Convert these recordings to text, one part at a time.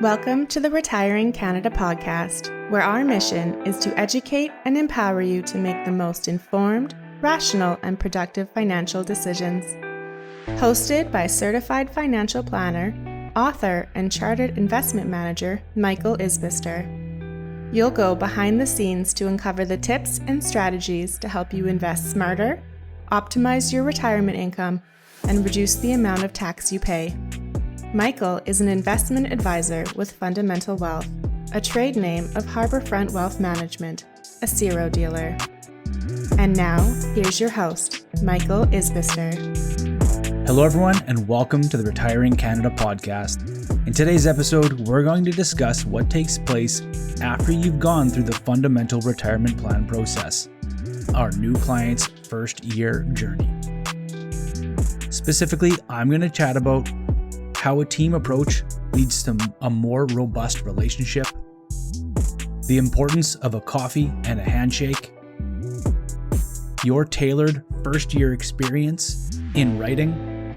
Welcome to the Retiring Canada podcast, where our mission is to educate and empower you to make the most informed, rational, and productive financial decisions. Hosted by certified financial planner, author, and chartered investment manager Michael Isbister. You'll go behind the scenes to uncover the tips and strategies to help you invest smarter, optimize your retirement income, and reduce the amount of tax you pay. Michael is an investment advisor with Fundamental Wealth, a trade name of Harbourfront Wealth Management, a CERO dealer. And now, here's your host, Michael Isbister. Hello everyone, and welcome to the Retiring Canada podcast. In today's episode, we're going to discuss what takes place after you've gone through the Fundamental Retirement Plan process, our new client's first year journey. Specifically, I'm going to chat about how a team approach leads to a more robust relationship, the importance of a coffee and a handshake, your tailored first year experience in writing,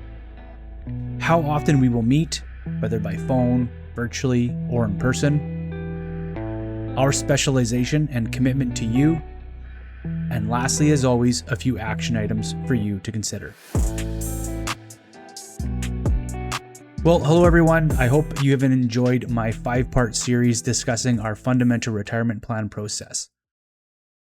how often we will meet, whether by phone, virtually, or in person, our specialization and commitment to you, and lastly, as always, a few action items for you to consider. Well, hello everyone. I hope you have enjoyed my 5-part series discussing our fundamental retirement plan process.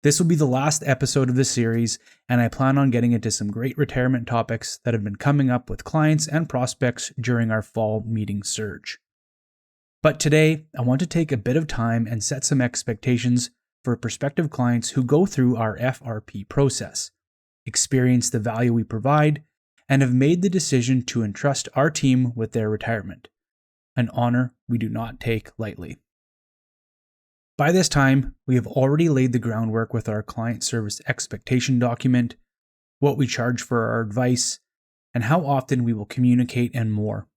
This will be the last episode of the series, and I plan on getting into some great retirement topics that have been coming up with clients and prospects during our fall meeting surge. But today, I want to take a bit of time and set some expectations for prospective clients who go through our FRP process, experience the value we provide, and have made the decision to entrust our team with their retirement, an honor we do not take lightly. By this time, we have already laid the groundwork with our client service expectation document, what we charge for our advice, and how often we will communicate and more.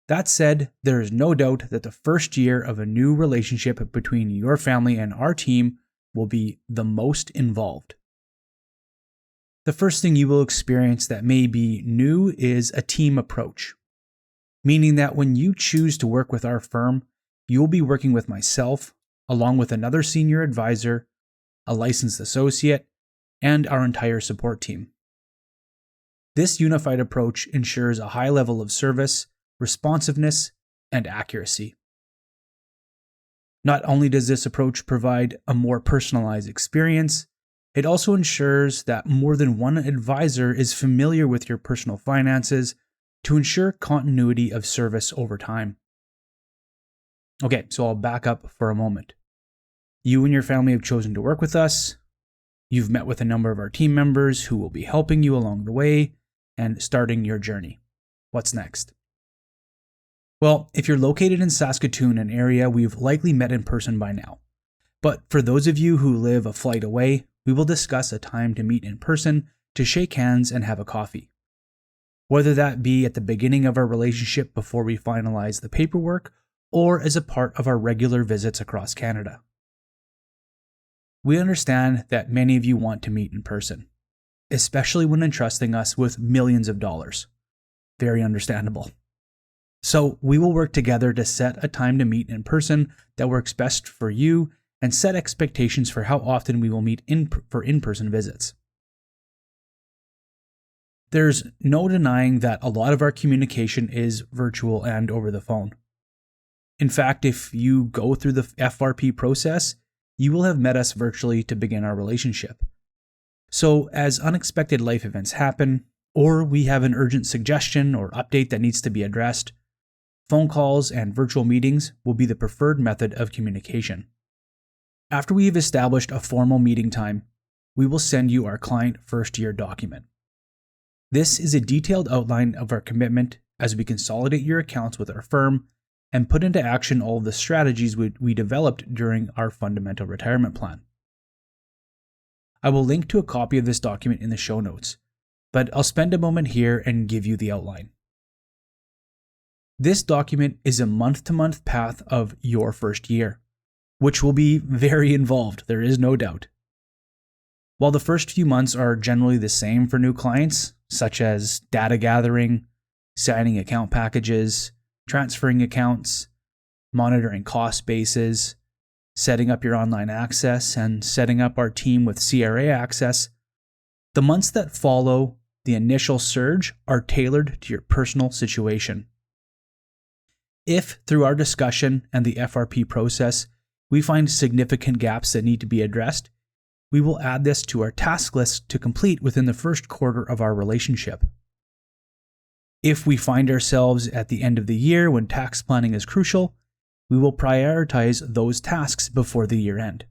That said, there is no doubt that the first year of a new relationship between your family and our team will be the most involved. The first thing you will experience that may be new is a team approach, meaning that when you choose to work with our firm, you will be working with myself, along with another senior advisor, a licensed associate, and our entire support team. This unified approach ensures a high level of service, responsiveness, and accuracy. Not only does this approach provide a more personalized experience, it also ensures that more than one advisor is familiar with your personal finances to ensure continuity of service over time. Okay, so I'll back up for a moment. You and your family have chosen to work with us. You've met with a number of our team members who will be helping you along the way and starting your journey. What's next? Well, if you're located in Saskatoon, an area we've likely met in person by now. But for those of you who live a flight away, we will discuss a time to meet in person to shake hands and have a coffee. Whether that be at the beginning of our relationship before we finalize the paperwork, or as a part of our regular visits across Canada. We understand that many of you want to meet in person, especially when entrusting us with millions of dollars. Very understandable. So we will work together to set a time to meet in person that works best for you and set expectations for how often we will meet for in-person visits. There's no denying that a lot of our communication is virtual and over the phone. In fact, if you go through the FRP process, you will have met us virtually to begin our relationship. So as unexpected life events happen, or we have an urgent suggestion or update that needs to be addressed, phone calls and virtual meetings will be the preferred method of communication. After we have established a formal meeting time, we will send you our client first year document. This is a detailed outline of our commitment as we consolidate your accounts with our firm and put into action all of the strategies we developed during our fundamental retirement plan. I will link to a copy of this document in the show notes, but I'll spend a moment here and give you the outline. This document is a month-to-month path of your first year, which will be very involved, there is no doubt. While the first few months are generally the same for new clients, such as data gathering, signing account packages, transferring accounts, monitoring cost bases, setting up your online access, and setting up our team with CRA access, the months that follow the initial surge are tailored to your personal situation. If, through our discussion and the FRP process, we find significant gaps that need to be addressed, we will add this to our task list to complete within the first quarter of our relationship. If we find ourselves at the end of the year when tax planning is crucial, we will prioritize those tasks before the year end.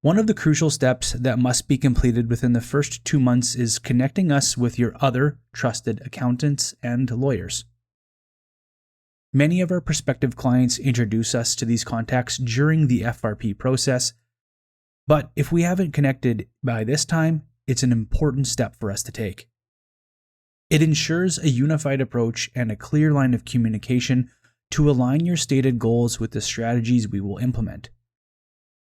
One of the crucial steps that must be completed within the first 2 months is connecting us with your other trusted accountants and lawyers. Many of our prospective clients introduce us to these contacts during the FRP process, but if we haven't connected by this time, it's an important step for us to take. It ensures a unified approach and a clear line of communication to align your stated goals with the strategies we will implement.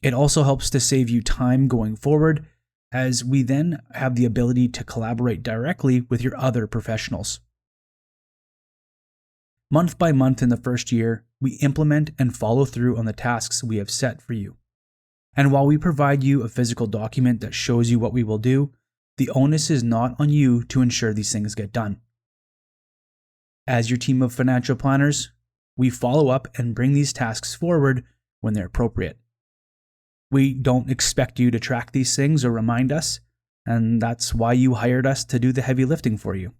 It also helps to save you time going forward, as we then have the ability to collaborate directly with your other professionals. Month by month in the first year, we implement and follow through on the tasks we have set for you. And while we provide you a physical document that shows you what we will do, the onus is not on you to ensure these things get done. As your team of financial planners, we follow up and bring these tasks forward when they're appropriate. We don't expect you to track these things or remind us, and that's why you hired us to do the heavy lifting for you.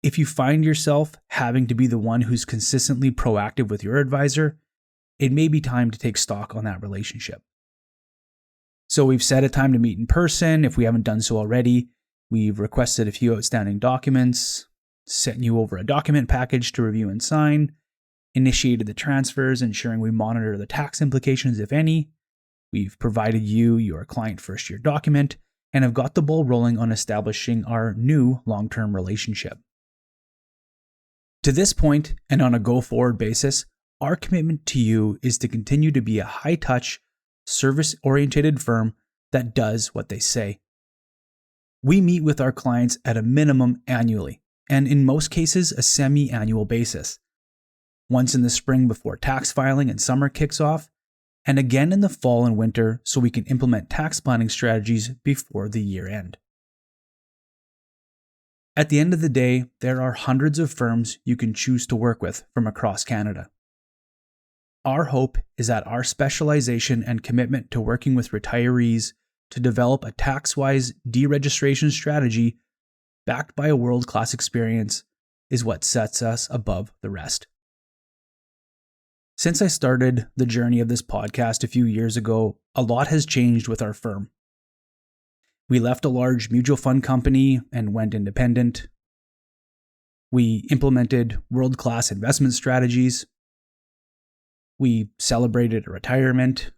If you find yourself having to be the one who's consistently proactive with your advisor, it may be time to take stock on that relationship. So we've set a time to meet in person if we haven't done so already. We've requested a few outstanding documents, sent you over a document package to review and sign, initiated the transfers, ensuring we monitor the tax implications, if any. We've provided you your client first year document and have got the ball rolling on establishing our new long-term relationship. To this point, and on a go-forward basis, our commitment to you is to continue to be a high-touch, service-oriented firm that does what they say. We meet with our clients at a minimum annually, and in most cases, a semi-annual basis. Once in the spring before tax filing and summer kicks off, and again in the fall and winter so we can implement tax planning strategies before the year end. At the end of the day, there are hundreds of firms you can choose to work with from across Canada. Our hope is that our specialization and commitment to working with retirees to develop a tax-wise deregistration strategy backed by a world-class experience is what sets us above the rest. Since I started the journey of this podcast a few years ago, a lot has changed with our firm. We left a large mutual fund company and went independent. We implemented world-class investment strategies. We celebrated a retirement.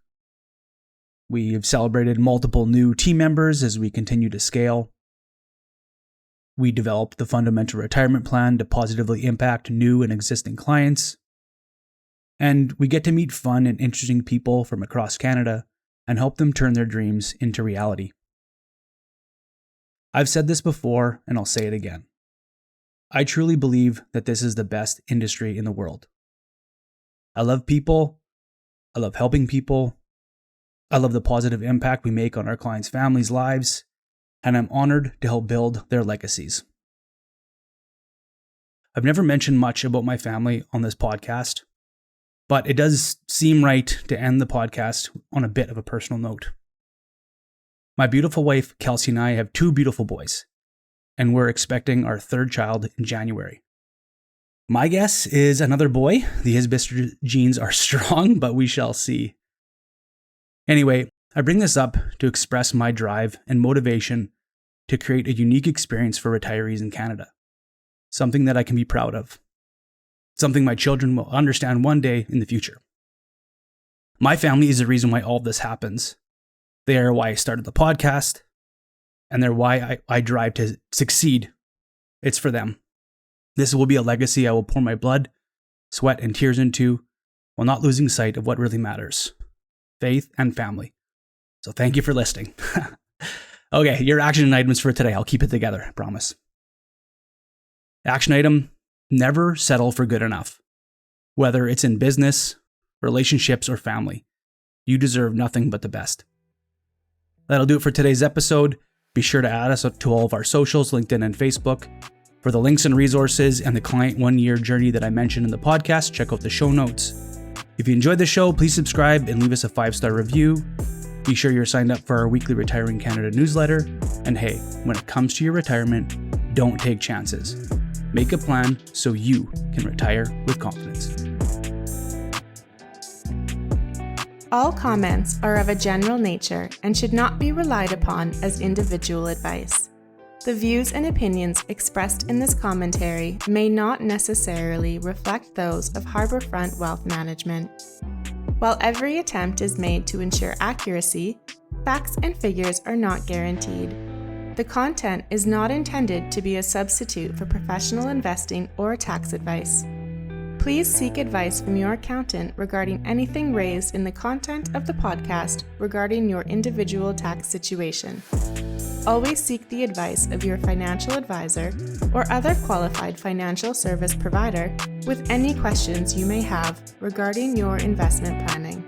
We've celebrated multiple new team members as we continue to scale. We developed the fundamental retirement plan to positively impact new and existing clients. And we get to meet fun and interesting people from across Canada and help them turn their dreams into reality. I've said this before, and I'll say it again. I truly believe that this is the best industry in the world. I love people. I love helping people. I love the positive impact we make on our clients' families' lives, and I'm honored to help build their legacies. I've never mentioned much about my family on this podcast, but it does seem right to end the podcast on a bit of a personal note. My beautiful wife, Kelsey, and I have 2 beautiful boys, and we're expecting our 3rd child in January. My guess is another boy. The Isbister genes are strong, but we shall see. Anyway, I bring this up to express my drive and motivation to create a unique experience for retirees in Canada. Something that I can be proud of. Something my children will understand one day in the future. My family is the reason why all of this happens. They are why I started the podcast, and they're why I drive to succeed. It's for them. This will be a legacy I will pour my blood, sweat, and tears into, while not losing sight of what really matters: faith and family. So thank you for listening. Okay, your action items for today. I'll keep it together, I promise. Action item: Never settle for good enough. Whether it's in business, relationships, or family, you deserve nothing but the best. That'll do it for today's episode. Be sure to add us to all of our socials, LinkedIn and Facebook. For the links and resources and the client 1-year journey that I mentioned in the podcast, check out the show notes. If you enjoyed the show, please subscribe and leave us a 5-star review. Be sure you're signed up for our weekly Retiring Canada newsletter. And hey, when it comes to your retirement, don't take chances. Make a plan so you can retire with confidence. All comments are of a general nature and should not be relied upon as individual advice. The views and opinions expressed in this commentary may not necessarily reflect those of Harbourfront Wealth Management. While every attempt is made to ensure accuracy, facts and figures are not guaranteed. The content is not intended to be a substitute for professional investing or tax advice. Please seek advice from your accountant regarding anything raised in the content of the podcast regarding your individual tax situation. Always seek the advice of your financial advisor or other qualified financial service provider with any questions you may have regarding your investment planning.